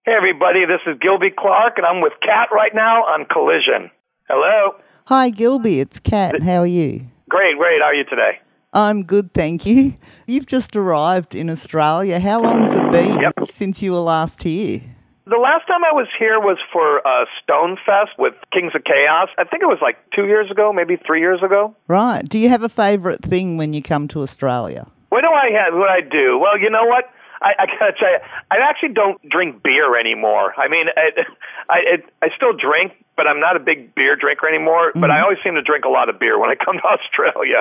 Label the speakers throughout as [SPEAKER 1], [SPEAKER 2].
[SPEAKER 1] Hey, everybody, this is Gilby Clarke, and I'm with Kat right now on Collision. Hello.
[SPEAKER 2] Hi, Gilby. It's Kat. How are you?
[SPEAKER 1] Great. How are you today?
[SPEAKER 2] I'm good, thank you. You've just arrived in Australia. How long's it been since you were last here?
[SPEAKER 1] The last time I was here was for Stonefest with Kings of Chaos. I think it was like 2 years ago, maybe 3 years ago.
[SPEAKER 2] Right. Do you have a favourite thing when you come to Australia?
[SPEAKER 1] What I do? Well, you know what? I gotta tell you, I actually don't drink beer anymore. I mean, I still drink, but I'm not a big beer drinker anymore. But I always seem to drink a lot of beer when I come to Australia.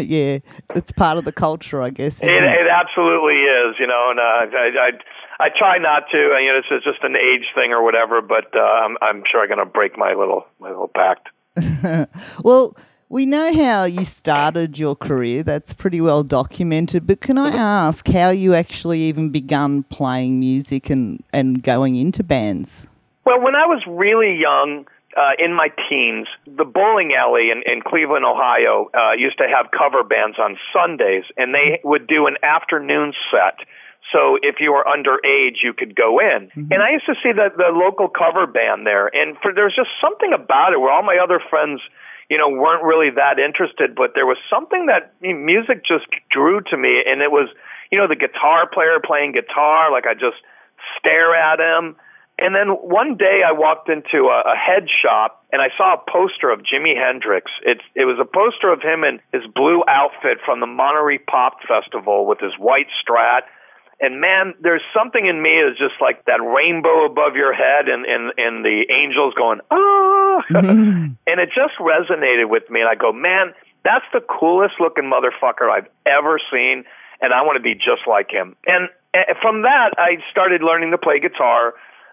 [SPEAKER 2] Yeah, it's part of the culture, I guess.
[SPEAKER 1] It absolutely is, you know. And I try not to. You know, it's just an age thing or whatever. But I'm sure I'm gonna break my little pact.
[SPEAKER 2] Well, we know how you started your career. That's pretty well documented. But can I ask how you actually even begun playing music and going into bands?
[SPEAKER 1] Well, when I was really young, in my teens, the bowling alley in Cleveland, Ohio, used to have cover bands on Sundays, and they would do an afternoon set. So if you were underage, you could go in. And I used to see the local cover band there, and there was just something about it where all my other friends, you know, weren't really that interested, but there was something that music just drew to me, and it was, you know, the guitar player playing guitar, like I just stare at him. And then one day I walked into a head shop, and I saw a poster of Jimi Hendrix. It was a poster of him in his blue outfit from the Monterey Pop Festival with his white Strat. And man, there's something in me is just like that rainbow above your head and the angels going, ah. And it just resonated with me. And I go, man, that's the coolest looking motherfucker I've ever seen. And I want to be just like him. And from that, I started learning to play guitar.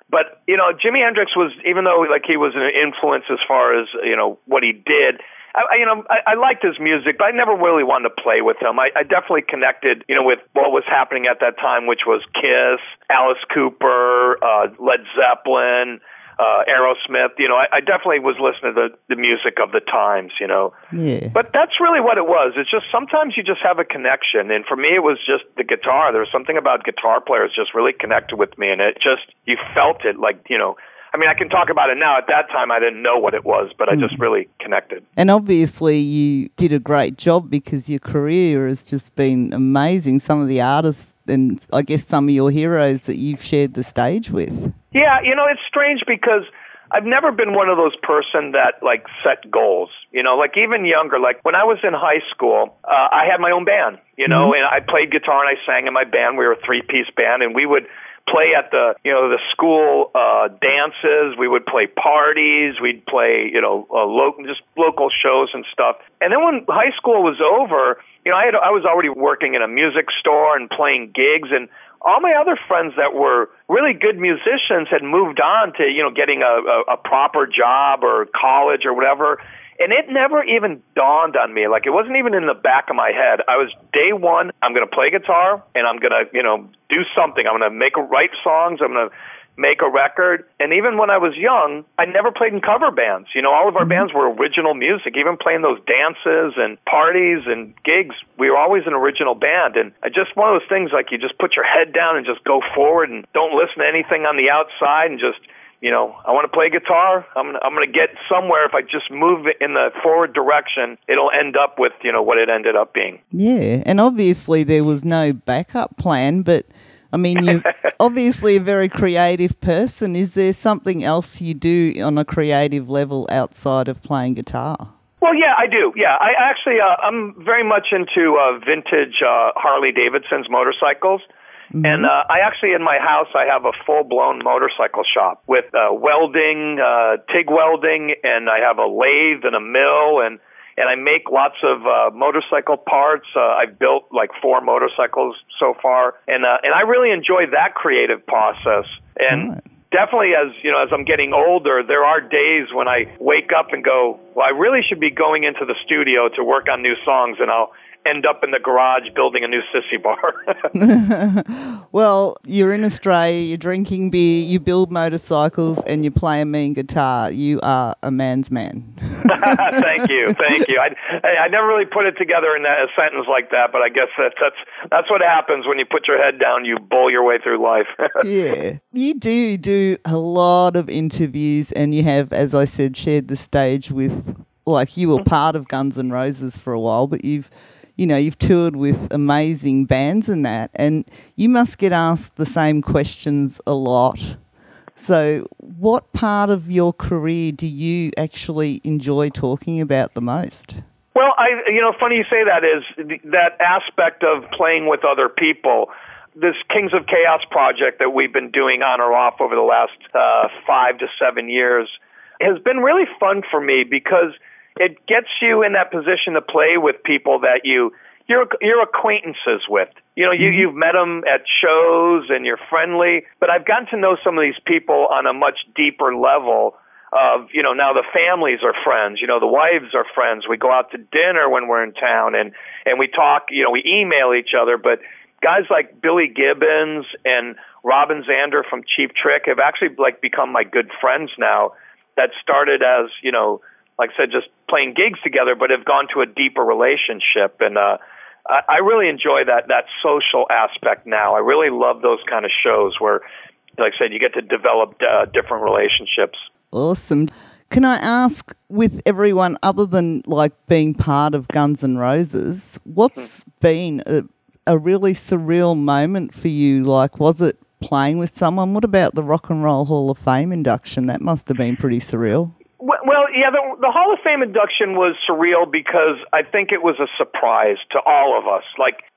[SPEAKER 1] But, you know, Jimi Hendrix was, even though like he was an influence as far as, you know, what he did, I liked his music, but I never really wanted to play with him. I definitely connected, you know, with what was happening at that time, which was Kiss, Alice Cooper, Led Zeppelin, Aerosmith. You know, I definitely was listening to the music of the times, you know.
[SPEAKER 2] Yeah.
[SPEAKER 1] But that's really what it was. It's just sometimes you just have a connection. And for me, it was just the guitar. There was something about guitar players just really connected with me. And it just, you felt it like, you know, I mean, I can talk about it now. At that time, I didn't know what it was, but I just really connected.
[SPEAKER 2] And obviously, you did a great job because your career has just been amazing. Some of the artists and I guess some of your heroes that you've shared the stage with. Yeah,
[SPEAKER 1] you know, it's strange because I've never been one of those person that, like, set goals. You know, like, even younger, like, when I was in high school, I had my own band, you know, and I played guitar and I sang in my band. We were a three-piece band, and we would play at the, you know, the school dances. We would play parties. We'd play, you know, just local shows and stuff. And then when high school was over, you know, I was already working in a music store and playing gigs, and all my other friends that were really good musicians had moved on to, you know, getting a proper job or college or whatever. And it never even dawned on me. Like, it wasn't even in the back of my head. I was day one, I'm going to play guitar, and I'm going to, you know, do something. I'm going to write songs. I'm going to make a record. And even when I was young, I never played in cover bands. You know, all of our bands were original music. Even playing those dances and parties and gigs, we were always an original band. And just one of those things, like, you just put your head down and just go forward and don't listen to anything on the outside and just, you know, I want to play guitar. I'm going to get somewhere. If I just move it in the forward direction, it'll end up with, you know, what it ended up being.
[SPEAKER 2] Yeah, and obviously there was no backup plan, but, I mean, you're obviously a very creative person. Is there something else you do on a creative level outside of playing guitar?
[SPEAKER 1] Well, yeah, I do. Yeah, I actually, I'm very much into vintage Harley Davidson's motorcycles. And I actually, in my house, I have a full-blown motorcycle shop with welding, TIG welding, and I have a lathe and a mill, and I make lots of motorcycle parts. I've built like 4 motorcycles so far, and I really enjoy that creative process. And definitely, as you know, as I'm getting older, there are days when I wake up and go, well, I really should be going into the studio to work on new songs, and I'll end up in the garage building a new sissy bar.
[SPEAKER 2] Well, you're in Australia, you're drinking beer, you build motorcycles, and you play a mean guitar. You are a man's man.
[SPEAKER 1] Thank you. I never really put it together in a sentence like that, but I guess that's what happens when you put your head down. You bull your way through life.
[SPEAKER 2] Yeah, you do a lot of interviews, and you have, as I said, shared the stage with, like, you were part of Guns N' Roses for a while, but you've toured with amazing bands and that, and you must get asked the same questions a lot. So what part of your career do you actually enjoy talking about the most?
[SPEAKER 1] Well, funny you say that, is that aspect of playing with other people. This Kings of Chaos project that we've been doing on or off over the last 5 to 7 years has been really fun for me, because it gets you in that position to play with people that you're acquaintances with. You've met them at shows and you're friendly, but I've gotten to know some of these people on a much deeper level of, now the families are friends, the wives are friends. We go out to dinner when we're in town and we talk, we email each other, but guys like Billy Gibbons and Robin Zander from Cheap Trick have actually become my good friends now, that started as, like I said, just playing gigs together, but have gone to a deeper relationship. And I really enjoy that social aspect now. I really love those kind of shows where, like I said, you get to develop different relationships.
[SPEAKER 2] Awesome. Can I ask, with everyone other than being part of Guns N' Roses, what's been a really surreal moment for you? Was it playing with someone? What about the Rock and Roll Hall of Fame induction? That must have been pretty surreal.
[SPEAKER 1] Well, yeah, the Hall of Fame induction was surreal because I think it was a surprise to all of us.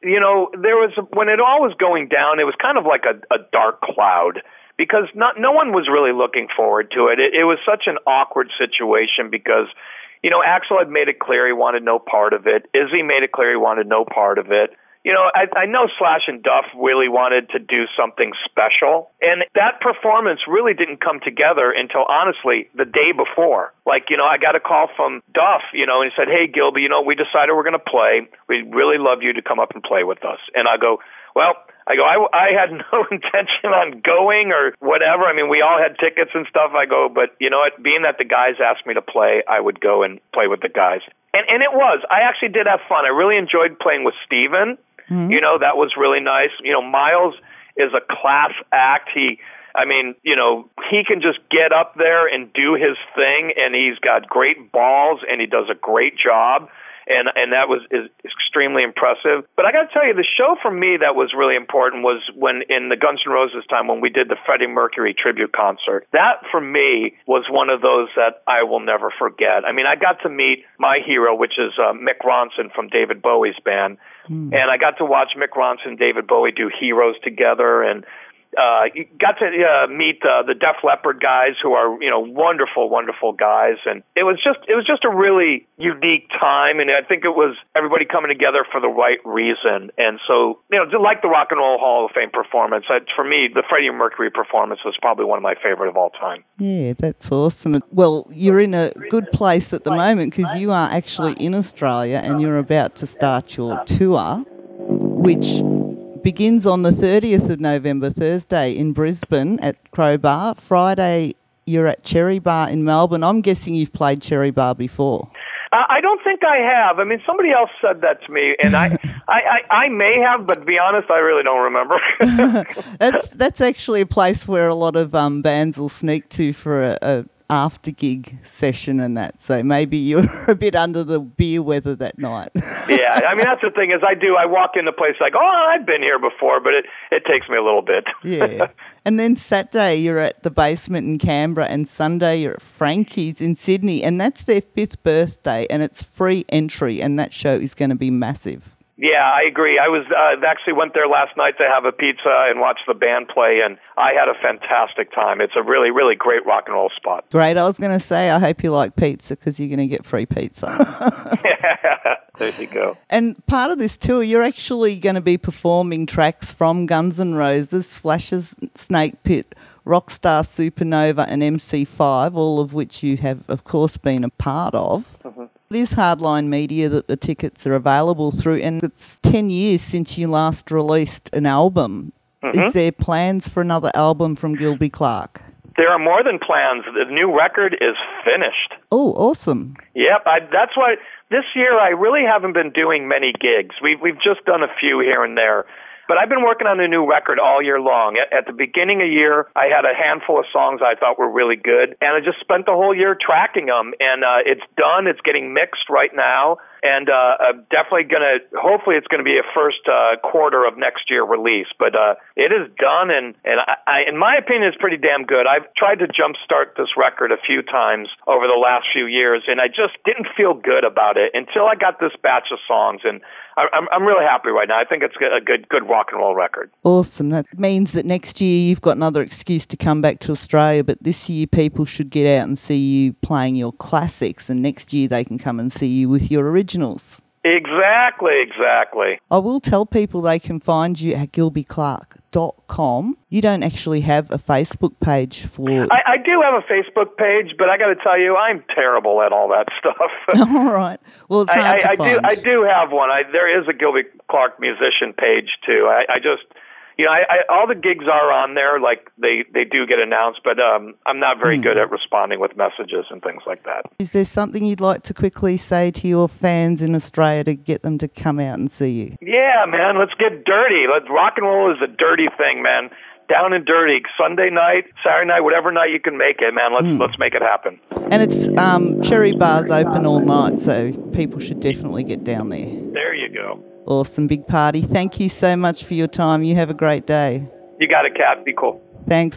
[SPEAKER 1] There was, when it all was going down, it was kind of like a dark cloud, because no one was really looking forward to it. It was such an awkward situation because, Axl had made it clear he wanted no part of it. Izzy made it clear he wanted no part of it. I know Slash and Duff really wanted to do something special, and that performance really didn't come together until, honestly, the day before. I got a call from Duff, and he said, "Hey, Gilby, we decided we're going to play. We'd really love you to come up and play with us." And I go, I had no intention on going or whatever. I mean, we all had tickets and stuff. I go, but you know what? Being that the guys asked me to play, I would go and play with the guys. And it was. I actually did have fun. I really enjoyed playing with Steven. Mm-hmm. That was really nice. Miles is a class act. He can just get up there and do his thing, and he's got great balls, and he does a great job. And that is extremely impressive. But I got to tell you, the show for me that was really important was when, in the Guns N' Roses time, when we did the Freddie Mercury tribute concert. That, for me, was one of those that I will never forget. I mean, I got to meet my hero, which is Mick Ronson from David Bowie's band. And I got to watch Mick Ronson and David Bowie do Heroes together, and got to meet the Def Leppard guys, who are wonderful, wonderful guys, and it was just a really unique time, and I think it was everybody coming together for the right reason. And so like the Rock and Roll Hall of Fame performance, for me, the Freddie Mercury performance was probably one of my favorite of all time. Yeah,
[SPEAKER 2] that's awesome. Well, you're in a good place at the moment because you are actually in Australia and you're about to start your tour, which begins on the 30th of November, Thursday, in Brisbane at Crow Bar. Friday, you're at Cherry Bar in Melbourne. I'm guessing you've played Cherry Bar before.
[SPEAKER 1] I don't think I have. I mean, somebody else said that to me, and I may have, but to be honest, I really don't remember.
[SPEAKER 2] That's actually a place where a lot of bands will sneak to for a after gig session and that, so maybe you're a bit under the beer weather that night.
[SPEAKER 1] Yeah, I mean, that's the thing is I walk into a place like, oh, I've been here before, but it takes me a little bit.
[SPEAKER 2] Yeah. And then Saturday you're at the Basement in Canberra, and Sunday you're at Frankie's in Sydney, and that's their 5th birthday, and it's free entry, and that show is going to be massive.
[SPEAKER 1] Yeah, I agree. I was actually went there last night to have a pizza and watch the band play, and I had a fantastic time. It's a really, really great rock and roll spot.
[SPEAKER 2] Great. I was going to say, I hope you like pizza because you're going to get free pizza.
[SPEAKER 1] There you go.
[SPEAKER 2] And part of this tour, you're actually going to be performing tracks from Guns N' Roses, Slash's Snake Pit, Rockstar Supernova and MC5, all of which you have, of course, been a part of. Mm-hmm. It is Hardline Media that the tickets are available through, and it's 10 years since you last released an album.
[SPEAKER 1] Mm-hmm.
[SPEAKER 2] Is there plans for another album from Gilby Clarke?
[SPEAKER 1] There are more than plans. The new record is finished.
[SPEAKER 2] Oh, awesome.
[SPEAKER 1] Yep, that's why this year I really haven't been doing many gigs. We've just done a few here and there. But I've been working on a new record all year long. At the beginning of the year, I had a handful of songs I thought were really good, and I just spent the whole year tracking them. And it's done. It's getting mixed right now. And I'm definitely hopefully it's going to be a first quarter of next year release. But it is done, and I, in my opinion, it's pretty damn good. I've tried to jumpstart this record a few times over the last few years, and I just didn't feel good about it until I got this batch of songs. And I'm really happy right now. I think it's a good rock and roll record.
[SPEAKER 2] Awesome. That means that next year you've got another excuse to come back to Australia, but this year people should get out and see you playing your classics, and next year they can come and see you with your originals.
[SPEAKER 1] Exactly.
[SPEAKER 2] I will tell people they can find you at gilbyclarke.com. You don't actually have a Facebook page for...
[SPEAKER 1] I do have a Facebook page, but I got to tell you, I'm terrible at all that stuff.
[SPEAKER 2] All right. Well, it's hard to find.
[SPEAKER 1] I do have one. There is a Gilby Clarke musician page, too. I just... all the gigs are on there, like they do get announced, but I'm not very good at responding with messages and things like that.
[SPEAKER 2] Is there something you'd like to quickly say to your fans in Australia to get them to come out and see you? Yeah, man, let's get dirty. Rock and roll is a dirty thing, man. Down and dirty. Sunday night, Saturday night, whatever night you can make it, man. Let's make it happen. And it's Cherry Bar's open all night, so people should definitely get down there. There you go. Awesome, big party. Thank you so much for your time. You have a great day. You got it, Kat. Be cool. Thanks.